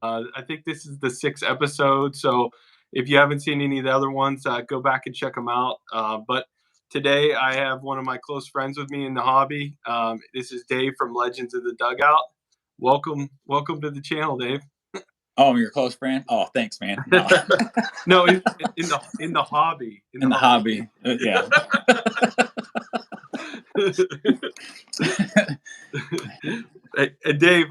I think this is the 6th episode, so if you haven't seen any of the other ones, go back and check them out. But today I have one of my close friends with me in the hobby. This is Dave from Legends of the Dugout. Welcome to the channel, Dave. Oh, I'm your close friend? Oh, thanks, man. No. No, in the hobby. In the hobby. Yeah. Hey, Dave,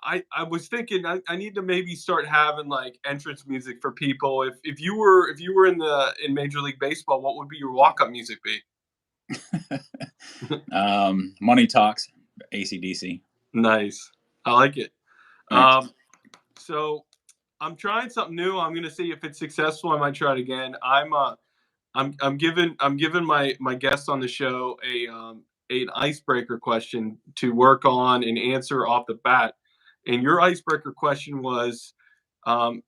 I was thinking I need to maybe start having like entrance music for people. If you were in Major League Baseball, what would be your walk up music be? Money Talks, AC/DC. Nice, I like it. Thanks. So I'm trying something new. I'm gonna see if it's successful. I might try it again. I'm giving my guests on the show an icebreaker question to work on and answer off the bat. And your icebreaker question was to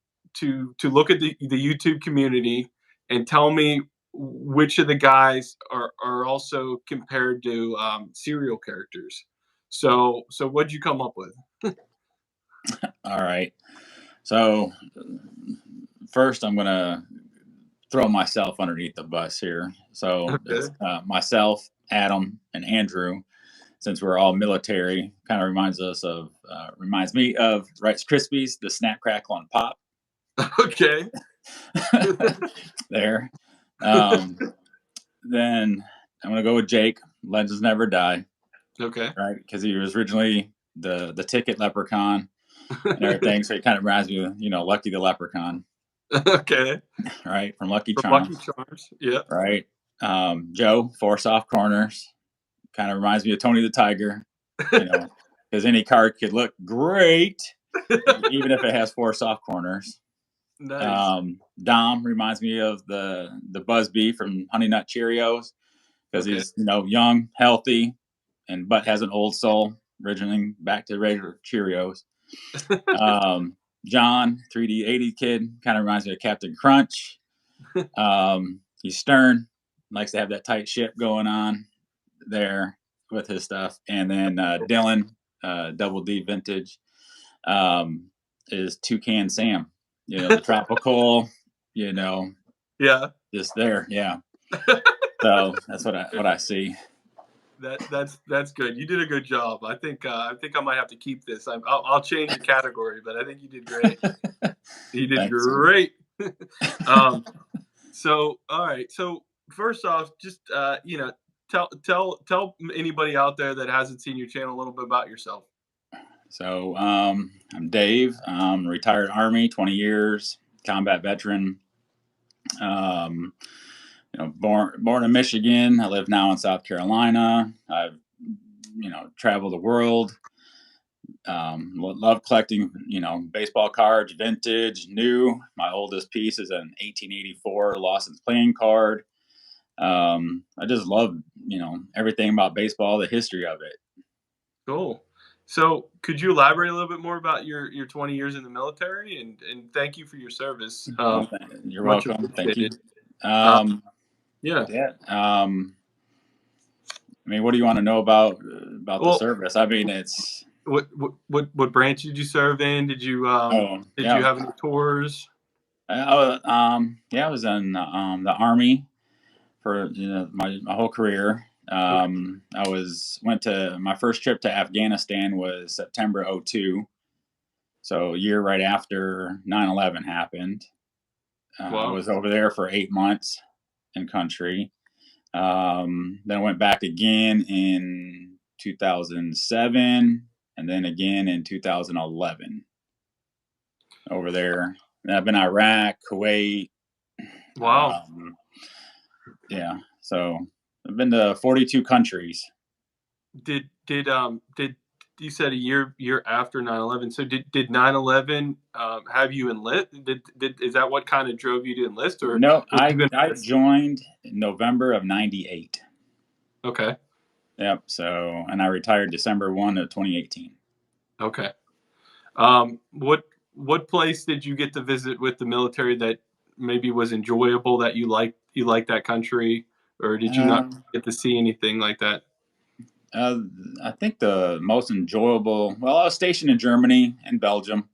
look at the YouTube community and tell me which of the guys are also compared to serial characters. So what'd you come up with? All right. So first, I'm gonna throw myself underneath the bus here. So Okay. it's myself, Adam, and Andrew. Since we're all military, kind of reminds me of Rice Krispies, the snap, crackle, and pop. Okay. There. Then I'm gonna go with Jake. Legends never die. Okay. Right, because he was originally the ticket leprechaun and everything. So it kind of reminds me of Lucky the Leprechaun. Okay. Right, from Lucky From Charms. Lucky Charms. Yeah. Right. Joe, force off corners. Kind of reminds me of Tony the Tiger. Because any card could look great, even if it has force off corners. Nice. Dom reminds me of the Buzz Bee from Honey Nut Cheerios because he's young, healthy, but has an old soul, originally back to regular Cheerios. John, 3D 80 kid, kind of reminds me of Captain Crunch. He's stern, likes to have that tight ship going on there with his stuff. And then Dylan, Double D Vintage, is Toucan Sam. The tropical, Yeah. just there, yeah. So that's what I see. That's good. You did a good job. I think I might have to keep this. I'll change the category, but I think you did great. You did Thanks. great. So all right. So first off, just tell anybody out there that hasn't seen your channel a little bit about yourself. So I'm Dave. I'm retired Army, 20 years, combat veteran. Born in Michigan. I live now in South Carolina. I've traveled the world. Love collecting baseball cards, vintage, new. My oldest piece is an 1884 Lawson's playing card. I just love everything about baseball, the history of it. Cool. So could you elaborate a little bit more about your 20 years in the military and thank you for your service. You're welcome. Thank you. Yeah. I mean, what do you want to know about the service? I mean, it's what branch did you serve in? Did you you have any tours? I was in the Army for my whole career. Went to my first trip to Afghanistan was September 2002. So a year right after 9/11 happened. Wow. I was over there for 8 months in country. Then I went back again in 2007 and then again in 2011 over there. And I've been Iraq, Kuwait. Wow. Yeah. So I've been to 42 countries. Did you said a year after 9/11? So did 9/11 have you enlist? Is that what kind of drove you to enlist? Or no? I joined in November of '98. Okay. Yep. So and I retired December 1 of 2018. Okay. What place did you get to visit with the military that maybe was enjoyable, that you liked that country, or did you not get to see anything like that? I think the most enjoyable. Well, I was stationed in Germany and Belgium,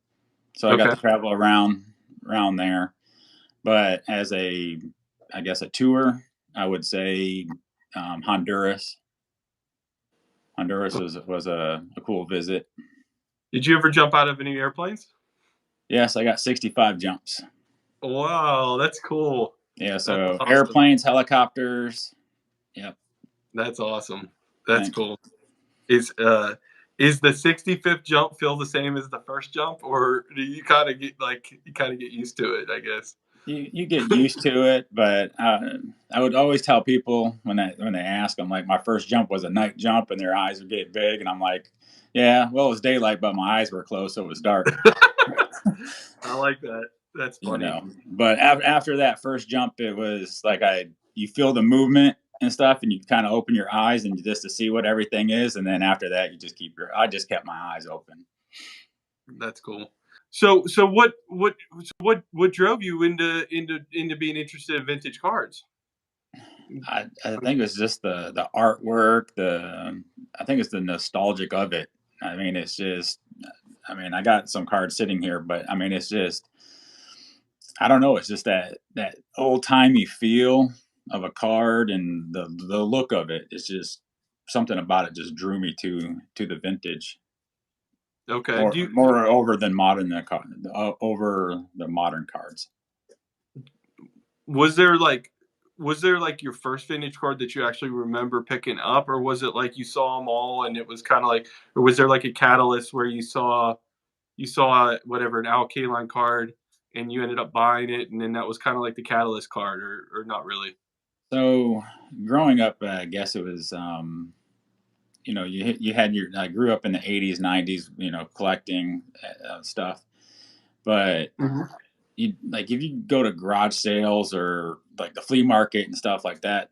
So I got Okay. to travel around there. But as I guess a tour, I would say Honduras. Honduras was a cool visit. Did you ever jump out of any airplanes? Yes, I got 65 jumps. Wow, that's cool. Yeah, That's so awesome. airplanes, helicopters. Yep. That's awesome. That's Thank you. cool. Is uh is the 65th jump feel the same as the first jump, or do you kind of get used to it, I guess? You get used to it, but I would always tell people when they ask, I'm like, my first jump was a night jump, and their eyes would get big, and I'm like, yeah, well, it was daylight, but my eyes were closed, so it was dark. I like that. That's You funny. know. But after that first jump, it was like you feel the movement and stuff, and you kind of open your eyes and just to see what everything is, and then after that, you just I just kept my eyes open. That's cool. So what drove you into being interested in vintage cards? I think it's just the artwork, I think it's the nostalgic of it. I mean, it's just, I mean, I got some cards sitting here, but I mean, it's just, I don't know, it's just that old timey feel of a card and the look of it. It's just something about it just drew me to the vintage Okay. more over than over the modern cards. Was there like was there like your first vintage card that you actually remember picking up, or was it like you saw them all and it was kind of like, or was there like a catalyst where you saw whatever an Al Kaline card and you ended up buying it, and then that was kind of like the catalyst card, or not really? So growing up, I guess it was you had your I grew up in the 80s 90s, collecting stuff, but Mhm. you like if you go to garage sales or like the flea market and stuff like that,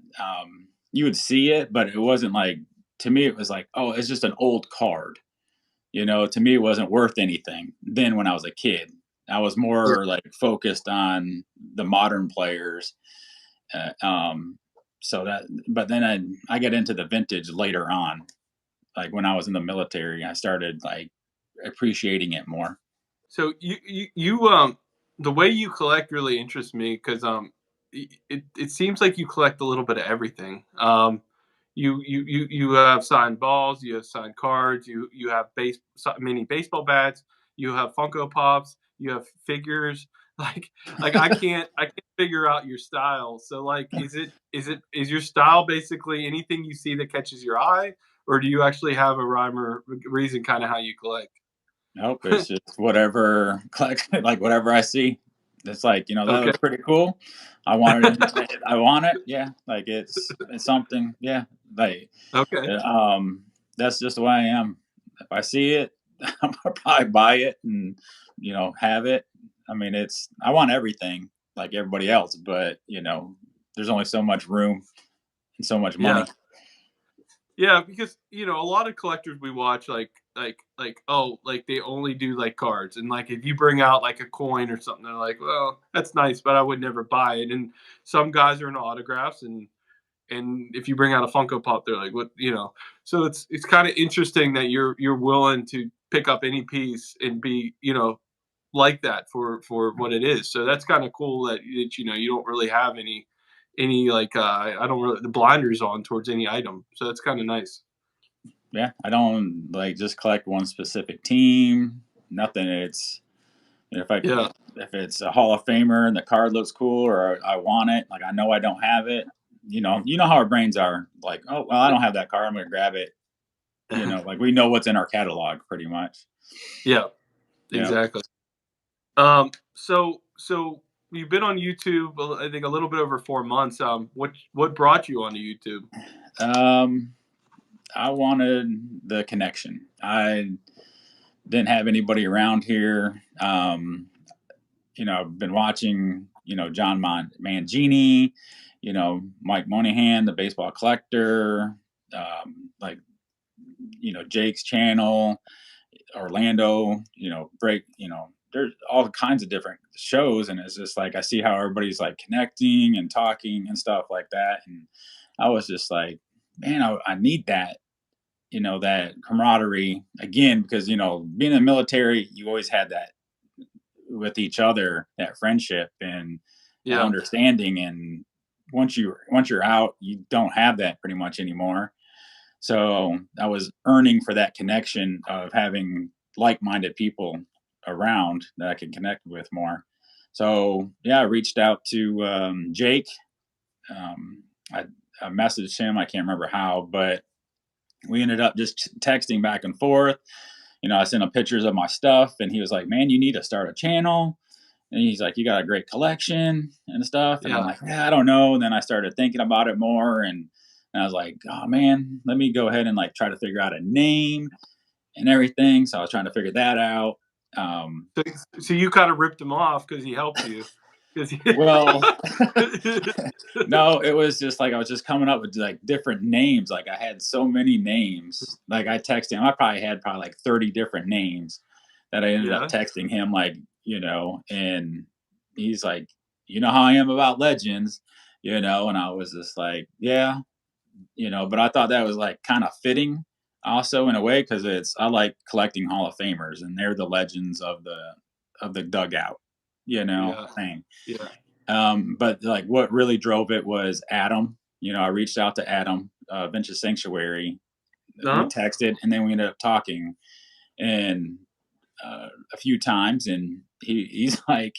you would see it, but it wasn't like, to me it was like, oh, it's just an old card. To me it wasn't worth anything then when I was a kid. I was Yeah. more like focused on the modern players. uh, um so that, but then I got into the vintage later on, like when I was in the military. I started like appreciating it more. So the way you collect really interests me because it seems like you collect a little bit of everything. You have signed balls, you have signed cards, you have mini baseball bats, you have Funko Pops, you have figures. Like I can't figure out your style. So like, is your style basically anything you see that catches your eye, or do you actually have a rhyme or reason kind of how you collect? Nope, it's just whatever, like whatever I see. It's like, that Okay. looks pretty cool. I want it. I want it. Yeah, like it's something. Yeah, like Okay. uh, um, that's just the way I am. If I see it, I'm gonna probably buy it and have it. I mean, I want everything like everybody else, but there's only so much room and so much Yeah. money. Yeah, because a lot of collectors we watch oh, like they only do like cards, and like if you bring out like a coin or something, they're like, well, that's nice, but I would never buy it. And some guys are into autographs, and if you bring out a Funko Pop, they're like, what? So it's kind of interesting that you're willing to pick up any piece and be like that for what it is. So that's kind of cool that you don't really have any like I don't really the blinders on towards any item. So that's kind of nice. Yeah, I don't like just collect one specific team. Nothing. It's if I Yeah. if it's a Hall of Famer and the card looks cool or I want it, like I know I don't have it. You know how our brains are. Like, oh well, I don't have that card. I'm gonna grab it. Like we know what's in our catalog pretty much. Yeah, Yeah. exactly. So you've been on YouTube, I think a little bit over 4 months. What brought you onto YouTube? Um, I wanted the connection. I didn't have anybody around here. I've been watching, John Mangini, Mike Monahan, the baseball collector, like, Jake's channel, Orlando, there's all kinds of different shows. And it's just like, I see how everybody's like connecting and talking and stuff like that. And I was just like, man, I need that, that camaraderie again, because, being in the military, you always had that with each other, that friendship and Yeah. understanding. And once you're out, you don't have that pretty much anymore. So I was earning for that connection of having like-minded people around that I could connect with more. So yeah, I reached out to Jake. Um, I, I messaged him. I can't remember how, but we ended up just texting back and forth. I sent him pictures of my stuff, and he was like, "Man, you need to start a channel." And he's like, "You got a great collection and stuff." And I'm Yeah. like, "Yeah, I don't know." And then I started thinking about it more, and I was like, "Oh man, let me go ahead and like try to figure out a name and everything." So I was trying to figure that out. Um, So you kind of ripped him off because he helped you. well, no, it was just like I was just coming up with like different names. Like I had so many names. Like I texted him. I probably had like 30 different names that I ended up Yeah. texting him. And he's like, "You know how I am about legends," and I was just like, "Yeah," but I thought that was like kind of fitting also in a way because I like collecting Hall of Famers and they're the legends of the dugout, Yeah. thing. Yeah. But like what really drove it was Adam. I reached out to Adam, Vintage Sanctuary. We Uh-huh. texted and then we ended up talking and a few times, and he's like,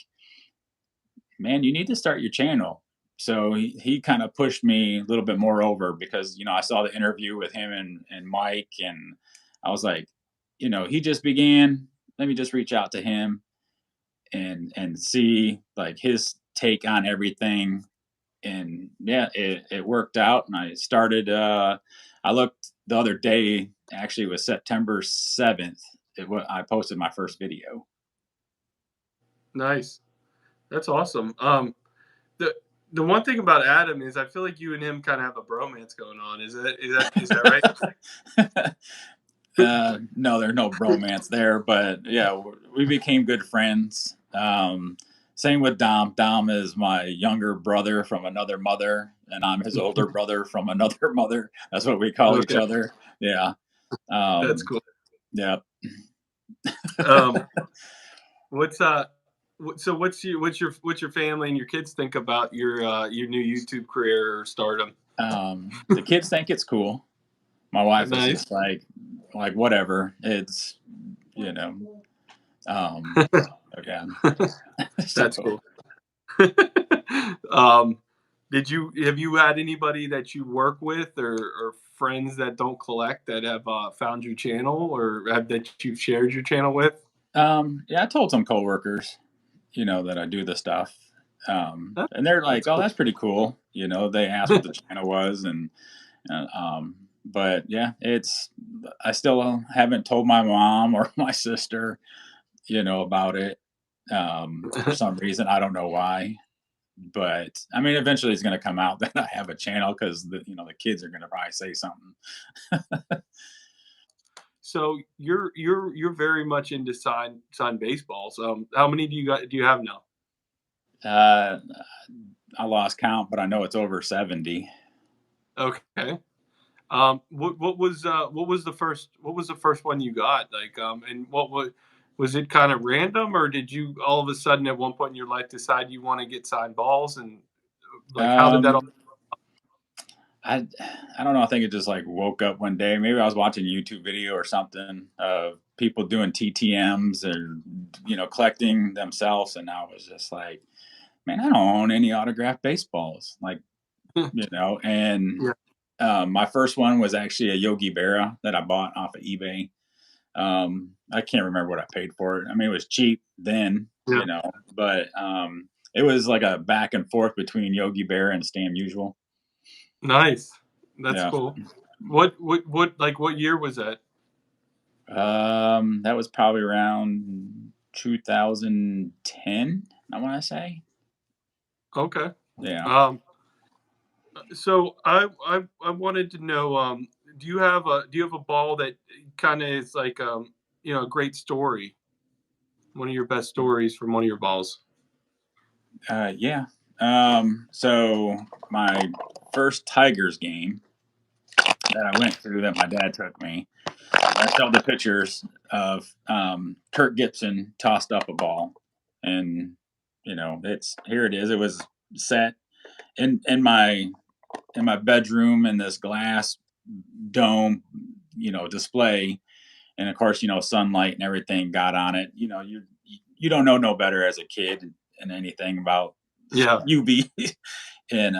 "Man, you need to start your channel." So he kind of pushed me a little bit more over because I saw the interview with him and Mike, and I was like, he just began. Let me just reach out to him and see like his take on everything. And yeah, it worked out, and I started. I looked the other day. Actually, it was September 7th. I posted my first video. Nice. That's awesome. The the one thing about Adam is I feel like you and him kind of have a bromance going on. Is that right? No, there's no bromance there, but yeah, we became good friends. Same with Dom. Dom is my younger brother from another mother, and I'm his older brother from another mother. That's what we call each Okay, other. Yeah. that's Um, cool. yeah. Um, what's so what's your family and your kids think about your new YouTube career or stardom? The kids think it's cool. My wife is Nice. just like whatever. It's you know. Um, Again. That's So cool. um, have you had anybody that you work with or friends that don't collect that have found your channel or that you've shared your channel with? yeah, I told some coworkers, that I do the stuff. That, And they're like, that's "Oh, cool. that's pretty cool." They asked what the channel was, and but yeah, I still haven't told my mom or my sister, about it. For some reason, I don't know why. But I mean, eventually it's going to come out that I have a channel because the kids are going to probably say something. So you're very much into signed baseballs. How many do you have now? Uh, I lost count, but I know it's over 70. Okay. What was the first one you got? Like, and was it kind of random, or did you all of a sudden at one point in your life decide you want to get signed balls, and like how did that all? Um, I I don't know. I think it just like woke up one day. Maybe I was watching a YouTube video or something of people doing TTMs or collecting themselves, and I was just like, man, I don't own any autographed baseballs. Like and Yeah. my first one was actually a Yogi Berra that I bought off of eBay. I can't remember what I paid for it. I mean, it was cheap then, Yeah. but it was like a back and forth between Yogi Berra and Stan Usual. Nice. That's Yeah. cool. What year was that? That was probably around 2010, I want to say. Okay. Yeah. Um, so I wanted to know, do you have a ball that kind of is like a great story, one of your best stories from one of your balls? Yeah. So my first Tigers game that I went to that my dad took me, I showed the pictures of Kirk Gibson tossed up a ball. and here it is. It was set in my bedroom in this glass dome, display, and of course, sunlight and everything got on it. You don't know no better as a kid and anything about Yeah. UV, and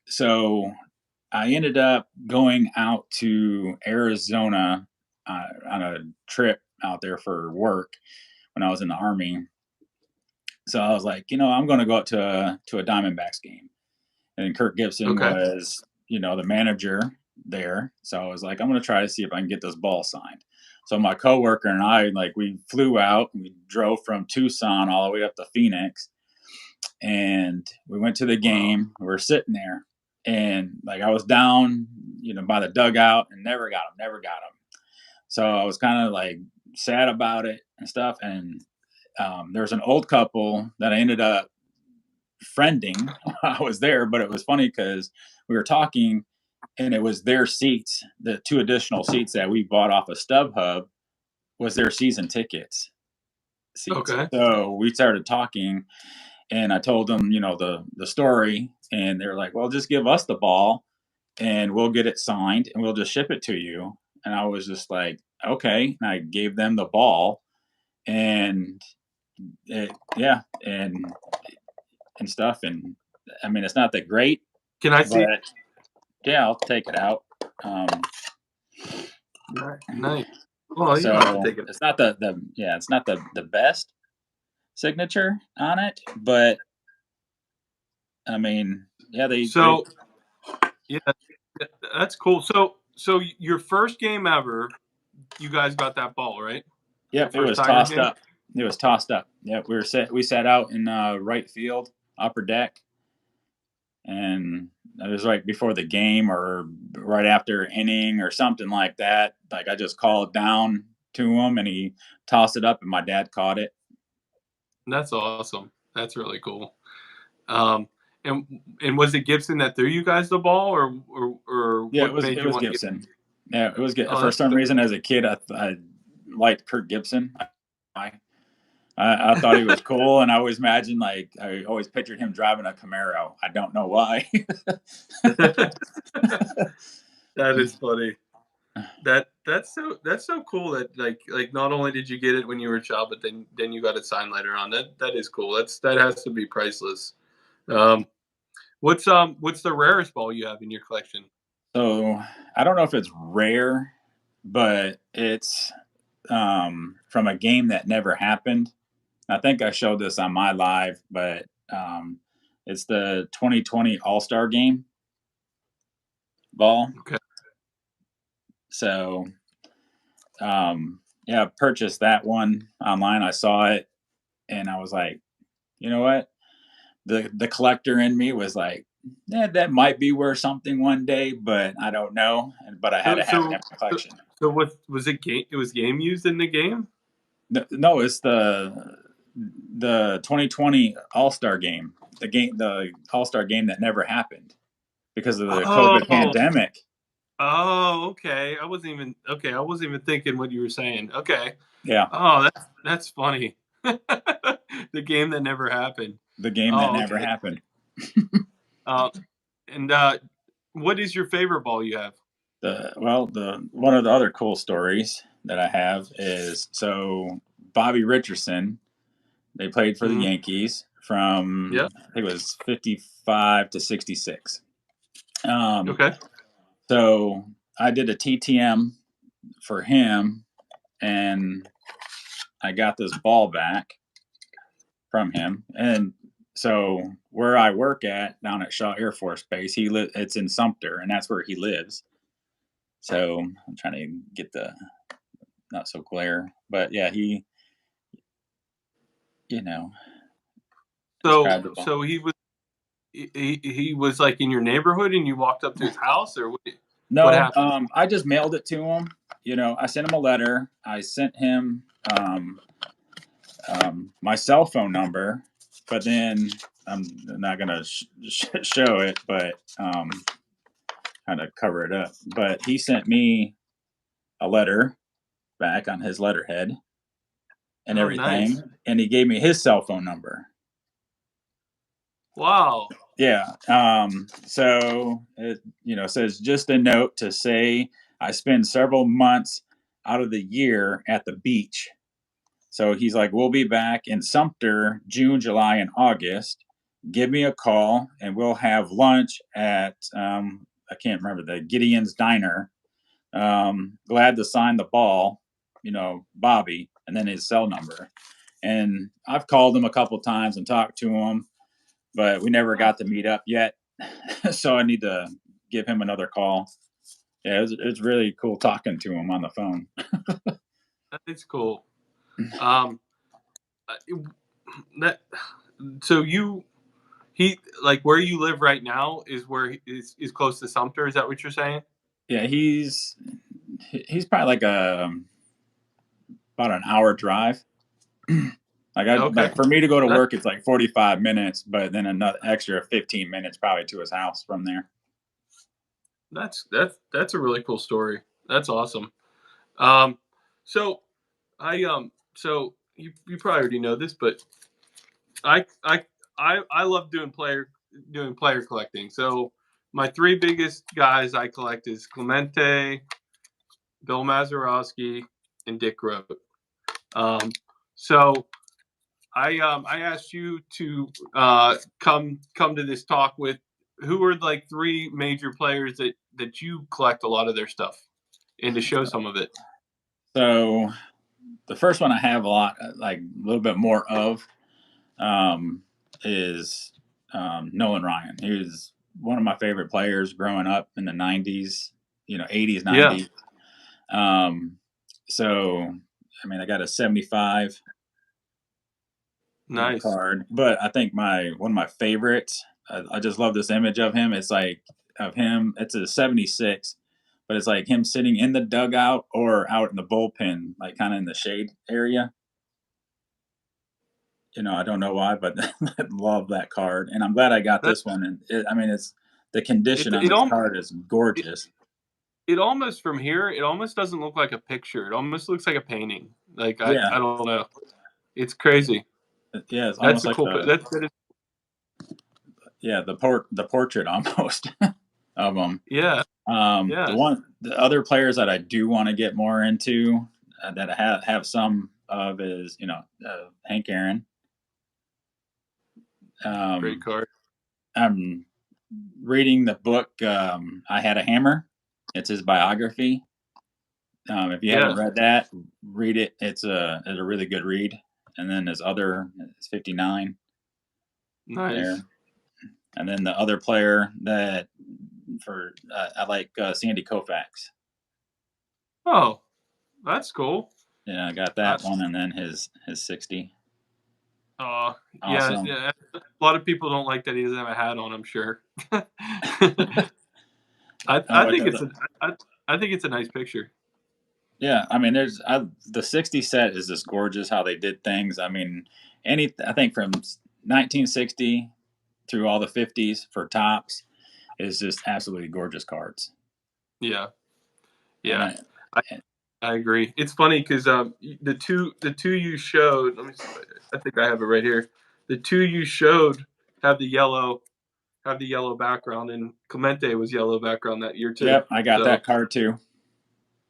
so I ended up going out to Arizona on a trip out there for work when I was in the Army. So I was like, I'm going to go out to a Diamondbacks game, and Kirk Gibson Okay. was, the manager there. So I was like, I'm going to try to see if I can get this ball signed. So my coworker and I, we flew out. We drove from Tucson all the way up to Phoenix, and we went to the game. We were sitting there, and I was down, by the dugout, and never got him. So I was kind of sad about it and stuff. And there was an old couple that I ended up friending while I was there, but it was funny because we were talking, and it was their seats. The 2 additional seats that we bought off of StubHub was their season tickets seats. Okay. So we started talking, and I told them, the story, and they were like, "Well, just give us the ball, and we'll get it signed, and we'll just ship it to you." And I was just like, "Okay." And I gave them the ball, and yeah, and stuff. And I mean, it's not that great. Can I see? But yeah, I'll take it out. Nice. Well, you So don't have to take it. it's not it's not the best signature on it, but I mean, yeah, So yeah, that's cool. So your first game ever, you guys got that ball, right? Your yep, it first was Tigers tossed game. up. It was tossed up. Yep, we sat out in right field, upper deck, and it was right before the game or right after inning or something like that. I just called down to him, and he tossed it up, and my dad caught it. That's awesome. That's really cool. Um, and was it Gibson that threw you guys the ball, or Yeah, what made it you was want to get? Gibson. Yeah, it was good. Oh, For that's some reason, as a kid, I liked Kirk Gibson. I I thought he was cool, and I always imagined I always pictured him driving a Camaro. I don't know why. that is funny. That's so cool that not only did you get it when you were a child, but then you got it signed later on. That is cool. That has to be priceless. Um, what's the rarest ball you have in your collection? So I don't know if it's rare, but it's from a game that never happened. I think I showed this on my live, but it's the 2020 All Star Game ball. Okay. So yeah, I purchased that one online. I saw it, and I was like, you know what? The collector in me was like, yeah, that might be worth something one day, but I don't know. But I had So to have it so in my collection. so what was it game? It was game used in the game. No, it's the 2020 All Star Game, the All Star Game that never happened because of the COVID Oh, pandemic. oh, okay. I wasn't even thinking what you were saying. Okay. Yeah, Oh, that's funny. The game that never happened. the game that Oh, never okay. happened. Uh, and what is your favorite ball you have? The one of the other cool stories that I have is so Bobby Richardson. They played for the Hmm. Yankees from Yeah. I think it was 55 to 66. Um, Okay. so I did a TTM for him, and I got this ball back from him. And so where I work at down at Shaw Air Force Base, it's in Sumter, and that's where he lives. So I'm trying to get the not so glare, but yeah, he, you know, So described the ball. so he was like in your neighborhood, and you walked up to his house, or what No, happened? I just mailed it to him. I sent him a letter. I sent him my cell phone number, but then I'm not gonna show it, but kind of cover it up. But he sent me a letter back on his letterhead, and Oh, everything. nice. And he gave me his cell phone number. Wow. Yeah. So it, says just a note to say I spend several months out of the year at the beach. So he's like, we'll be back in Sumter June, July, and August. Give me a call and we'll have lunch at I can't remember, the Gideon's Diner. Glad to sign the ball, Bobby, and then his cell number. And I've called him a couple times and talked to him, but we never got to meet up yet. So I need to give him another call. Yeah, it was really cool talking to him on the phone. That's cool. Um, that so he like where you live right now is where is close to Sumter. Is that what you're saying? Yeah, he's probably like about an hour drive. Okay. Like for me to go to That work, it's like 45 minutes, but then another extra 15 minutes probably to his house from there. that's a really cool story. That's awesome. Um, so so you probably already know this, but I I I love doing player collecting. So my three biggest guys I collect is Clemente, Bill Mazeroski, and Dick Rote. Um, so I asked you to come to this talk with who are like three major players that you collect a lot of their stuff and to show some of it. So the first one I have a lot, like a little bit more of, um, is Nolan Ryan. He was one of my favorite players growing up in the 90s, 80s, Yeah, 90s. Um, so, I mean, I got a 75 nice. card, but I think one of my favorites, I just love this image of him. It's like of him, it's a 76, but it's like him sitting in the dugout or out in the bullpen, like kind of in the shade area. I don't know why, but I love that card, and I'm glad I got That this one. And I mean, it's the condition on it this almost card is it, gorgeous. it almost from here it almost doesn't look like a picture. It almost looks like a painting. Like Yeah, I don't know. It's crazy. yeah, it's That's almost a like cool. That is, the portrait almost of him. yeah, yeah. The other players that I do want to get more into, that I have some of is Hank Aaron. Great Um, card. I'm reading the book. I Had a Hammer. It's his biography. If you haven't Yeah, read that, read it. It's a really good read. And then his other is 59 nice. there. And then the other player that I like, Sandy Koufax. Oh, that's cool. Yeah, I got I, that one, and then his 60. yeah, Awesome. yeah. A lot of people don't like that he doesn't have a hat on. I'm sure. I Oh, think I think it's a nice picture. yeah. I mean, the 60 set is just gorgeous how they did things. I mean, I think from 1960 through all the 50s for tops is just absolutely gorgeous cards. Yeah, And yeah. I, I agree. It's funny because the two you showed. Let me see. I think I have it right here. The two you showed have the yellow background, and Clemente was yellow background that year too. yep, I got So that card too.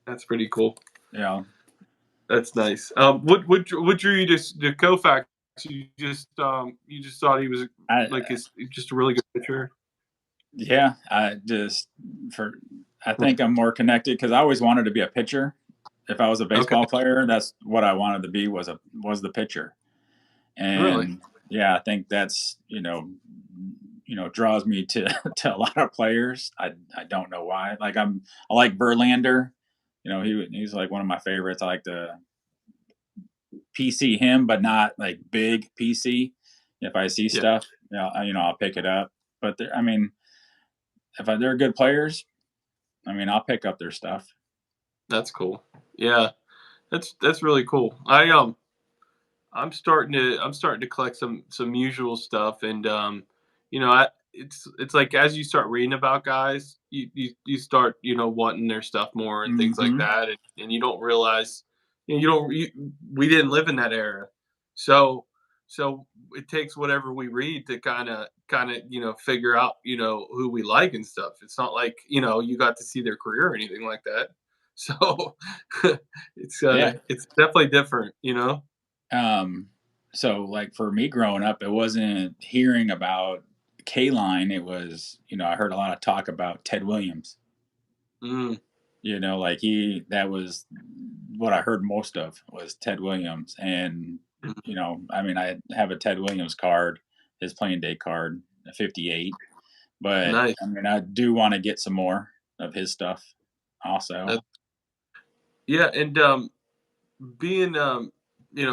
that's pretty cool. Yeah. That's nice. What drew you to the Koufax? You just thought he was I like his just a really good pitcher. Yeah, for I think I'm more connected because I always wanted to be a pitcher. If I was a Okay, baseball player, that's what I wanted to be, was the pitcher. really? And yeah, I think that's draws me to to a lot of players. I don't know why. I like Verlander. He's like one of my favorites. I like to PC him, but not like big PC. If I see Yeah, stuff, I'll pick it up. But I mean, if they're good players, I mean, I'll pick up their stuff. that's cool. Yeah, that's really cool. I'm starting to collect some usual stuff, and it's like as you start reading about guys, you start wanting their stuff more and things like Hmm. that, and you don't realize we didn't live in that era, so it takes whatever we read to kind of figure out who we like and stuff. It's not like you got to see their career or anything like that. So Yeah. it's definitely different. Um, so like for me growing up, it wasn't hearing about K-Line. It was, I heard a lot of talk about Ted Williams. Mm, Like that was what I heard most of was Ted Williams. And, mm, I mean, I have a Ted Williams card, his playing day card, a 58. But nice. I mean, I do want to get some more of his stuff also. That, yeah, and being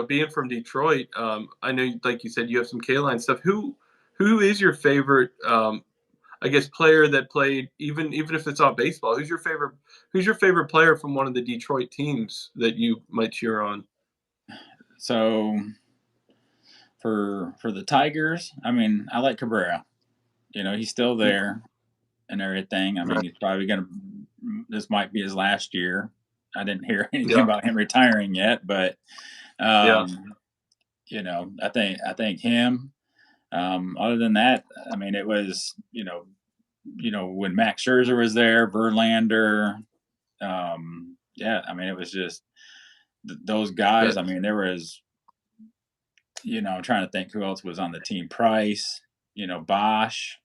being from Detroit, I know, like you said, you have some K-line stuff. Who is your favorite? I guess player that played, even if it's not baseball. Who's your favorite player from one of the Detroit teams that you might cheer on? So for the Tigers, I mean, I like Cabrera. He's still there and everything. I mean, Right. he's probably this might be his last year. I didn't hear anything Yeah, about him retiring yet, but yeah, um, I think him. Other than that, I mean, it was when Max Scherzer was there, Verlander. Yeah, I mean, it was just those guys. that, I mean, there was I'm trying to think who else was on the team. Price, Bosch,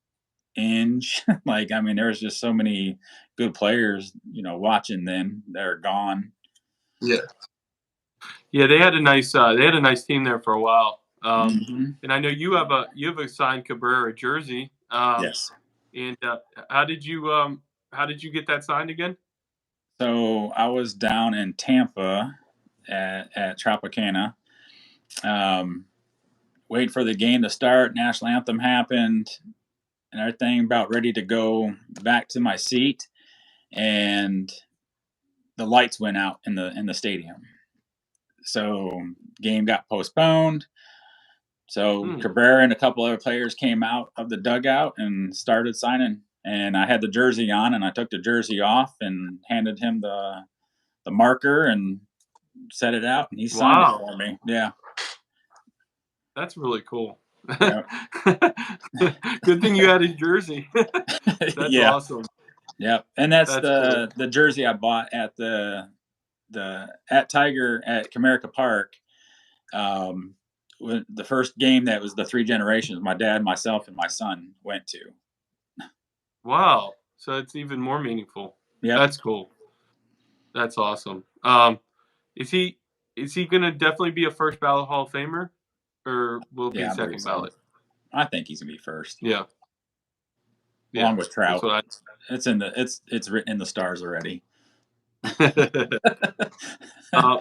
Inge. Like, I mean, there was just so many good players, watching them. They're gone. yeah, yeah. They had a nice team there for a while. Hmm. And I know you have a signed Cabrera jersey. Yes. And how did you get that signed again? So I was down in Tampa at Tropicana, um, waiting for the game to start. National anthem happened and everything, about ready to go back to my seat. And the lights went out in the stadium. So game got postponed. So Hmm. Cabrera and a couple other players came out of the dugout and started signing. And I had the jersey on, and I took the jersey off and handed him the marker and set it out, and he signed it Wow, for me. Yeah, that's really cool. yeah, Good thing you had his jersey. That's yeah, awesome. yeah. And that's That's cool. the jersey I bought at the at Tiger at Comerica Park. Um, when the first game that was the three generations, my dad, myself, and my son went to. Wow. So it's even more meaningful. Yep. That's cool. That's awesome. Is he is he gonna definitely be a first ballot Hall of Famer, or will it be Yeah, I believe second so. ballot? I think he's gonna be first, Yeah. Yeah. along with That's Trout. what It's written in the stars already. I. uh,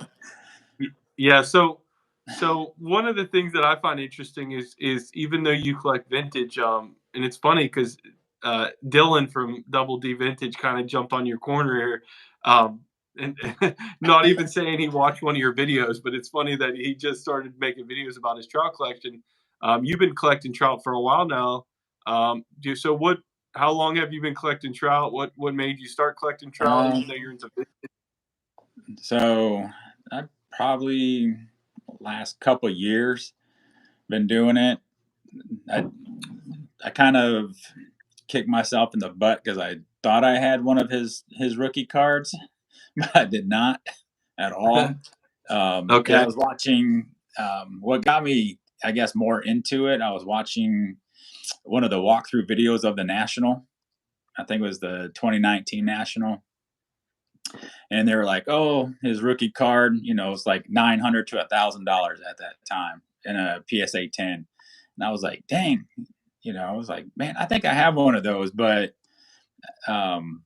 yeah. So one of the things that I find interesting is even though you collect vintage, and it's funny because Dylan from Double D Vintage kind of jumped on your corner here, and not even saying he watched one of your videos, but it's funny that he just started making videos about his trout collection. You've been collecting trout for a while now. So what? How long have you been collecting trout? What made you start collecting trout, even though Um, you're into so I probably last couple years been doing it. I I kind of kicked myself in the butt because I thought I had one of his rookie cards, but I did not at all. Yeah, I Okay. was watching. What got me, I guess, more into it. I was watching one of the walkthrough videos of the National. I think it was the 2019 National, and they were like, "Oh, his rookie card, it's like $900 to $1,000 at that time in a PSA 10." And I was like, "Dang." I was like, "Man, I think I have one of those." But um,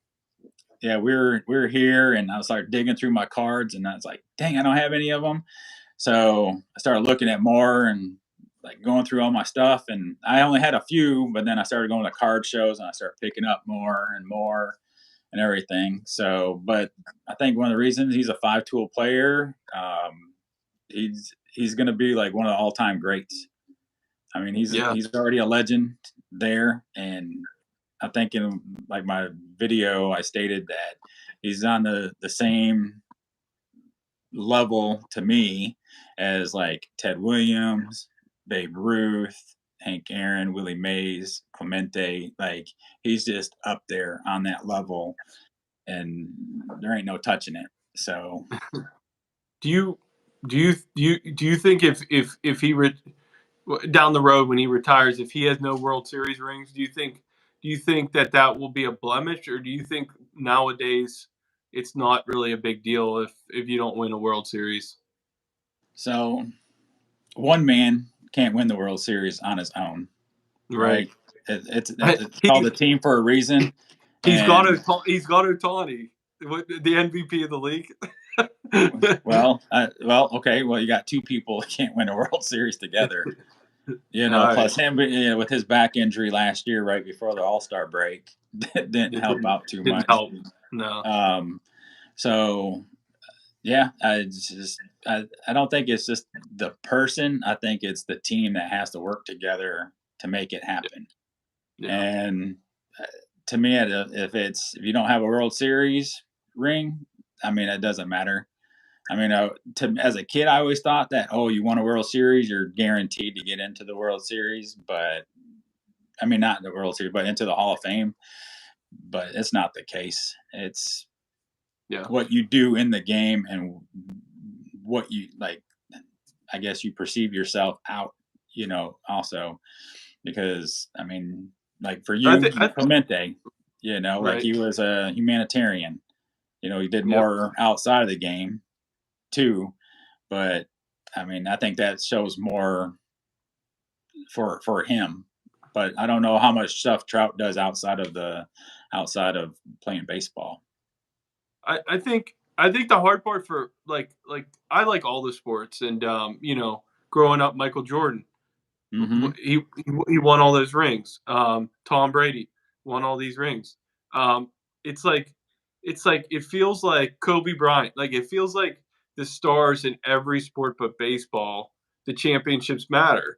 yeah, we were here, and I started digging through my cards, and I was like, "Dang, I don't have any of them." So I started looking at more and like going through all my stuff, and I only had a few, but then I started going to card shows, and I started picking up more and more and everything. So, but I think one of the reasons he's a five-tool player, he's going to be like one of the all-time greats. I mean, he's Yeah. he's already a legend there, and I think in like my video, I stated that he's on the same level to me as like Ted Williams, Babe Ruth, Hank Aaron, Willie Mays, Clemente. Like he's just up there on that level, and there ain't no touching it. So Do you do you think if he down the road when he retires, if he has no World Series rings, do you think that will be a blemish, or do you think nowadays it's not really a big deal if you don't win a World Series? so one man can't win the World Series on his own, Right. right? It's called He a team for a reason. he's got And Otani, the MVP of the league. okay. Well, you got two people that can't win a World Series together. All right. Plus him with his back injury last year, right before the All Star break, didn't It help out too didn't much. help. No. Um, so yeah, I don't think it's just the person. I think it's the team that has to work together to make it happen. Yeah. And to me, if you don't have a World Series ring, I mean, it doesn't matter. I mean, as a kid, I always thought that, oh, you won a World Series, you're guaranteed to get into the World Series. But I mean, not the World Series, but into the Hall of Fame. But it's not the case. It's Yeah. what you do in the game and what you like. I guess you perceive yourself out, also because I mean, like for I you, think. Clemente, like Right. he was a humanitarian. He did Yep. more outside of the game too. But I mean, I think that shows more for him. But I don't know how much stuff Trout does outside of playing baseball. I think the hard part for I like all the sports, and growing up, Michael Jordan, Mm-hmm. he won all those rings. Tom Brady won all these rings. Um, it's like it feels like Kobe Bryant. Like it feels like the stars in every sport but baseball, the championships matter.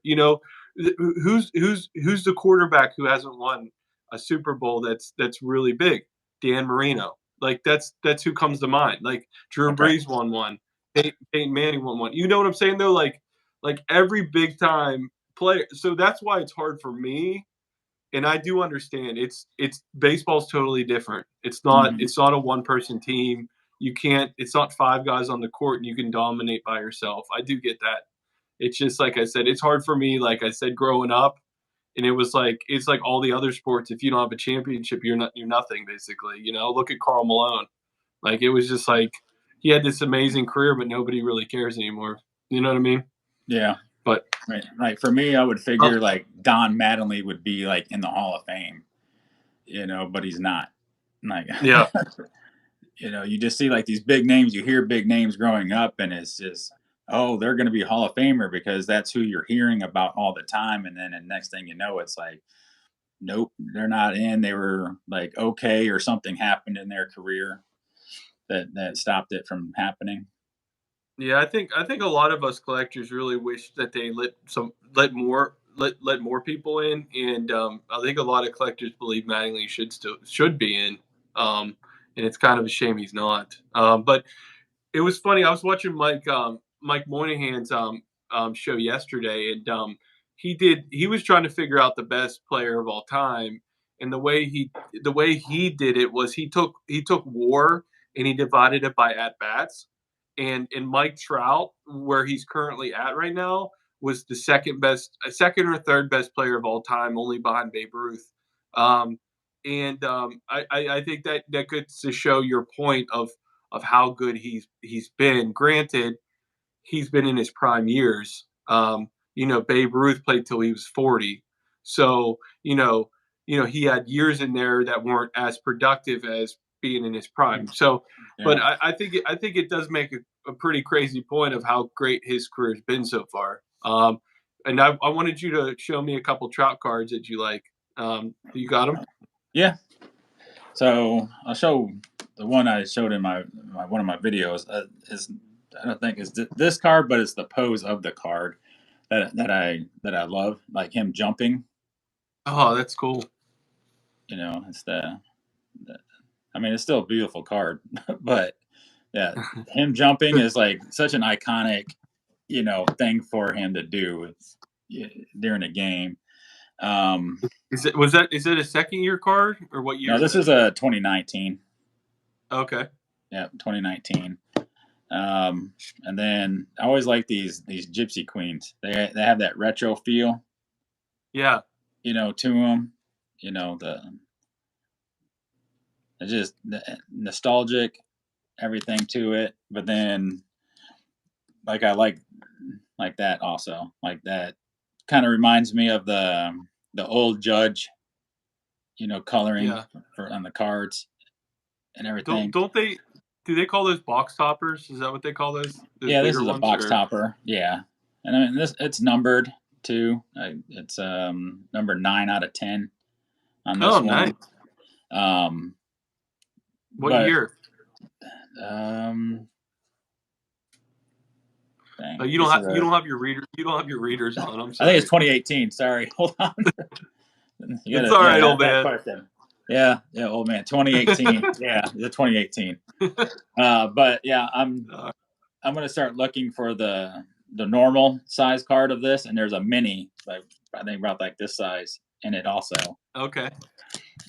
Who's the quarterback who hasn't won a Super Bowl that's really big? Dan Marino. Like that's who comes to mind. Like Drew Okay. Brees won one. Peyton Manning won one. You know what I'm saying though? Like every big time player. So that's why it's hard for me. And I do understand it's baseball's totally different. It's not Mm-hmm. it's not a one person team. You can't. It's not five guys on the court and you can dominate by yourself. I do get that. It's just like I said. It's hard for me. Like I said, growing up, and it's like all the other sports. If you don't have a championship, you're nothing basically. Look at Carl Malone. Like it was just like he had this amazing career, but nobody really cares anymore. You know what I mean? Yeah. But Right. Like for me, I would uh, figure like Don Mattingly would be like in the Hall of Fame, but he's not. Like, yeah, you just see like these big names. You hear big names growing up, and it's just, oh, they're going to be Hall of Famer because that's who you're hearing about all the time. And then the next thing you know, it's like, nope, they're not in. They were like okay, or something happened in their career that stopped it from happening. yeah. I think a lot of us collectors really wish that they let more people in, and I think a lot of collectors believe Mattingly should be in, and it's kind of a shame he's not. But it was funny. I was watching Mike Moynihan's show yesterday, and he was trying to figure out the best player of all time, and the way he did it was he took WAR and he divided it by at bats, and Mike Trout, where he's currently at right now, was the second or third best player of all time, only behind Babe Ruth. Um, and I think that goes to show your point of how good he's been. Granted, he's been in his prime years. Babe Ruth played till he was 40, so he had years in there that weren't as productive as being in his prime. So, but Yeah. I think it does make a pretty crazy point of how great his career's been so far. And I wanted you to show me a couple Trout cards that you like. You got them? Yeah. So I'll show the one I showed in my one of my videos. Is I don't think it's this card, but it's the pose of the card that I love, like him jumping. Oh, that's cool. It's the I mean, it's still a beautiful card, but Yeah, him jumping is like such an iconic, thing for him to do during a game. Is it a second year card or what year No, is this it? is a 2019. Okay. Yeah, 2019. And then I always like these Gypsy Queens. They have that retro feel, Yeah. to them. It's just nostalgic, everything to it. But then, like I like that also. Like that kind of reminds me of the old Judge, coloring Yeah. on the cards and Don't everything. don't they do they call those box toppers? Is that what they call those? Those Yeah, this bigger is a ones box or topper. Yeah, and I mean it's numbered too. It's number 9 out of 10 on Oh, this nice. one. Um, What but year? um, dang, You this is don't have your readers on. I'm I think it's sorry. 2018. Sorry, hold on. It's all You right, gotta old ask that man. question. Yeah, old man. 2018. Yeah, the 2018. But yeah, I'm gonna start looking for the normal size card of this, and there's a mini, like I think about like this size in it also. Okay.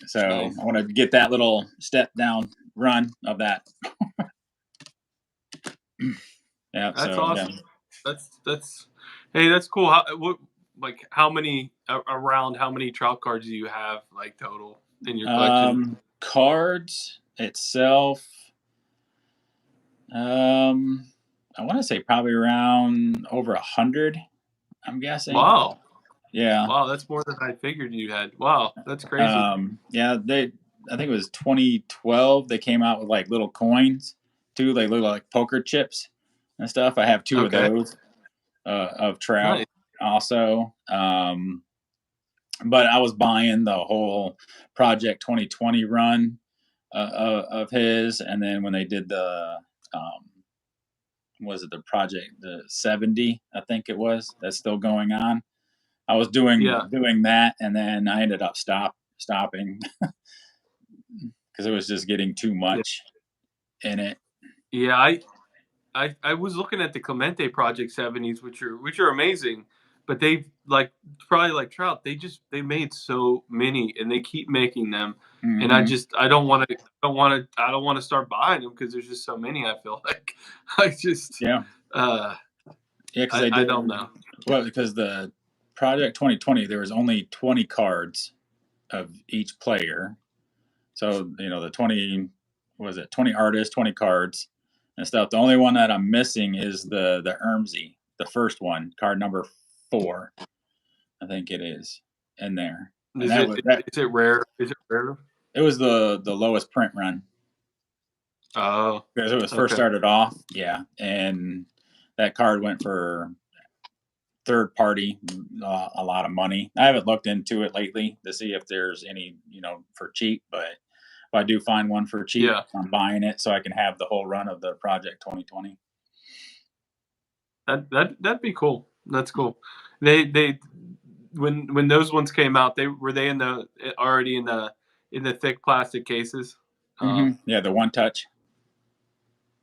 So Nice. I want to get that little step down run of that. Yeah. That's So yeah. awesome. That's hey, that's cool. How many around how many trout cards do you have like total in your collection? Cards itself. I want to say probably around over 100. I'm guessing. Wow. Yeah. Wow, that's more than I figured you had. Wow, that's crazy. Yeah. I think it was 2012. They came out with like little coins too. They look like poker chips and stuff. I have two of Okay. those of trout Nice. also. But I was buying the whole Project 2020 run of his, and then when they did the was it the Project the 70? I think it was. That's still going on. I was Yeah. doing that, and then I ended up stopping because it was just getting too Yeah. much in it. Yeah, I was looking at the Clemente Project 70s, which are amazing, but they've like probably like trout. They made so many, and they keep making them, and Hmm. I don't want to start buying them because there's just so many. I feel like I just Yeah, uh yeah, because they I did don't know. well because the Project 2020 there was only 20 cards of each player. So the 20 was it 20 artists, 20 cards and stuff. The only one that I'm missing is the Ermsey, the first one, card number 4, I think it is in there. And Is it rare? Is it rare? it was the lowest print run Oh, because it was first okay. started off. Yeah, and that card went for third party a lot of money. I haven't looked into it lately to see if there's any for cheap, but if I do find one for cheap, Yeah, I'm buying it so I can have the whole run of the Project 2020. that'd be cool. That's cool. They when those ones came out, they in the already in the thick plastic cases. Yeah, the one touch.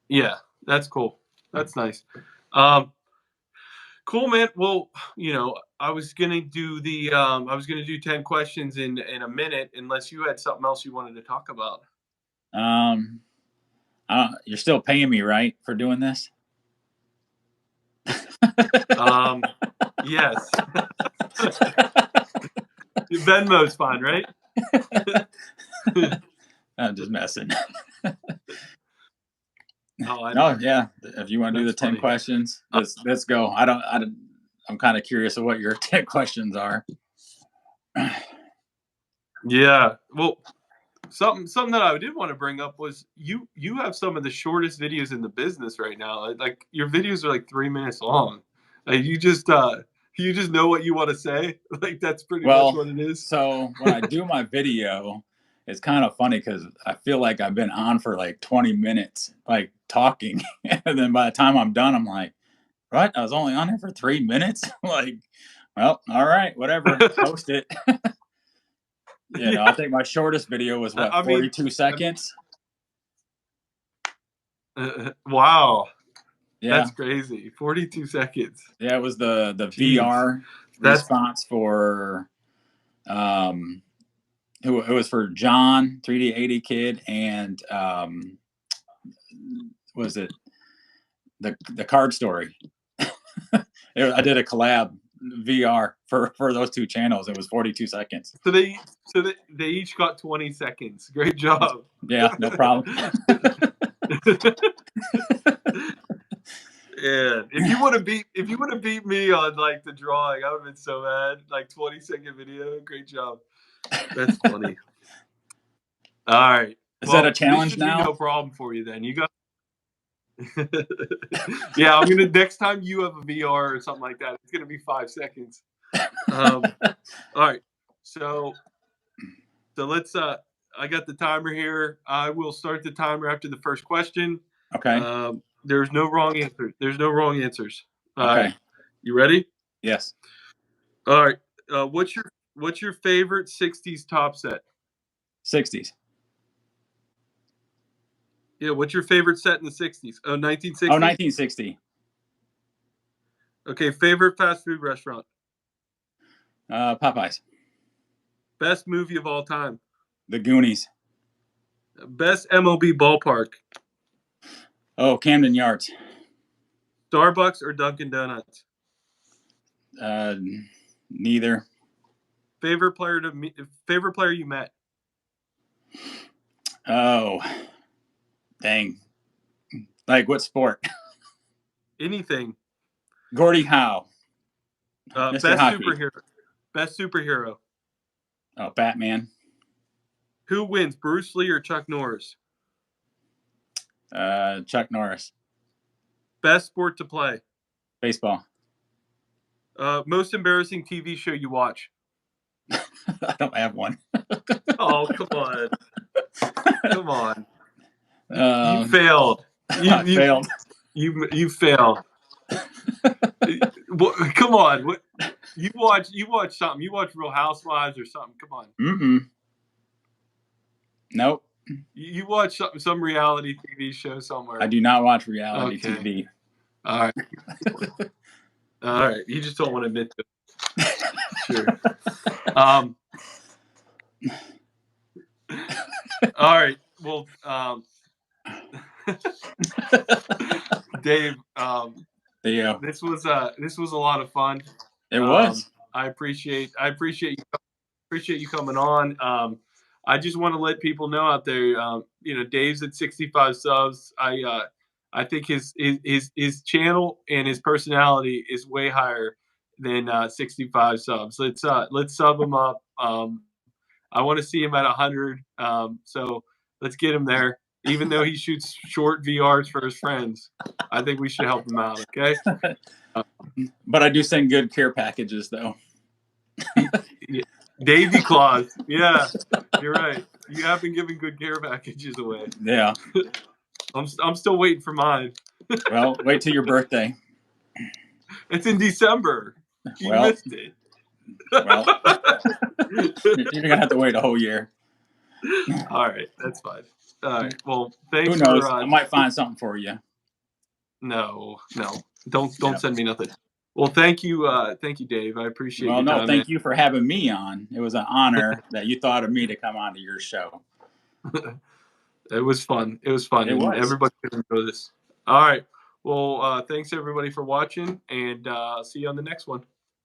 Yeah, that's cool. That's nice. Um, cool, man. Well, I was gonna do 10 questions in a minute, unless you had something else you wanted to talk about. Um, you're still paying me, right, for doing this? Yes, Venmo's fine, right? I'm just messing. Oh, Oh yeah, if you want to do the that's 10 funny. questions, let's go. I'm kind of curious of what your 10 questions are. Yeah. Well, something that I did want to bring up was you have some of the shortest videos in the business right now. Like your videos are like 3 minutes long. Like you just know what you want to say. Like that's pretty much Well, what it is. so when I do my video, it's kind of funny because I feel like I've been on for like 20 minutes, like talking. And then by the time I'm done, I'm like, what? I was only on here for 3 minutes? Like, well, all right, whatever. Post it. I Yeah. think my shortest video was what, I mean, 42 seconds? Wow. Yeah. That's crazy. 42 seconds. Yeah, it was the Jeez. VR That's response for it was for John 3D80 Kid and was it the Card Story? I did a collab VR for those two channels. It was 42 seconds. so they each got 20 seconds. Great job. Yeah, no problem. Yeah, if you would have beat me on like the drawing, I would have been so mad. Like 20-second video, great job. That's funny. All right. Is that a challenge this should now? be no problem for you then. You got. Yeah, I'm gonna next time you have a VR or something like that, it's gonna be 5 seconds. All right, so let's. I got the timer here. I will start the timer after the first question. Okay. There's no wrong answer. There's no wrong answers. All Okay. right. You ready? Yes. All right. What's your favorite 60s top set? 60s. Yeah, what's your favorite set in the 60s? Oh, 1960? Oh, 1960. Okay, favorite fast food restaurant? Popeyes. Best movie of all time? The Goonies. Best MLB ballpark? Oh, Camden Yards. Starbucks or Dunkin' Donuts? Neither. Favorite player you met? Oh, dang. Like what sport? Anything. Gordie Howe. Best Mr. Hockey. superhero. Best superhero. Oh, Batman. Who wins, Bruce Lee or Chuck Norris? Chuck Norris. Best sport to play? Baseball. Most embarrassing TV show you watch? I don't have one. Oh, come on. Come on. You failed. You failed. You failed. Come on. What you watch something. You watch Real Housewives or something. Come on. Mm-mm. Nope. You watch some reality TV show somewhere. I do not watch reality TV. All right. All right. You just don't want to admit to it. Sure. All right. Well, Dave, Yeah. this was a lot of fun. It was. I appreciate you coming on. I just want to let people know out there, Dave's at 65 subs. I think his channel and his personality is way higher than 65 subs. Let's sub him up. I want to see him at 100. So let's get him there. Even though he shoots short VRs for his friends, I think we should help him out. Okay. But I do send good care packages, though. Davy Claus. Yeah, you're right. You have been giving good care packages away. Yeah. I'm still waiting for mine. Well, wait till your birthday. It's in December. You missed it. Well, you're gonna have to wait a whole year. All right, that's fine. All right. Well, thanks. Who knows? I might find something for you. No. Don't send me nothing. Well, thank you, Dave. I appreciate. Well, your time, thank you for having me on. It was an honor that you thought of me to come onto your show. It was fun. It was fun. Everybody can enjoy this. All right. Well, thanks everybody for watching, and see you on the next one.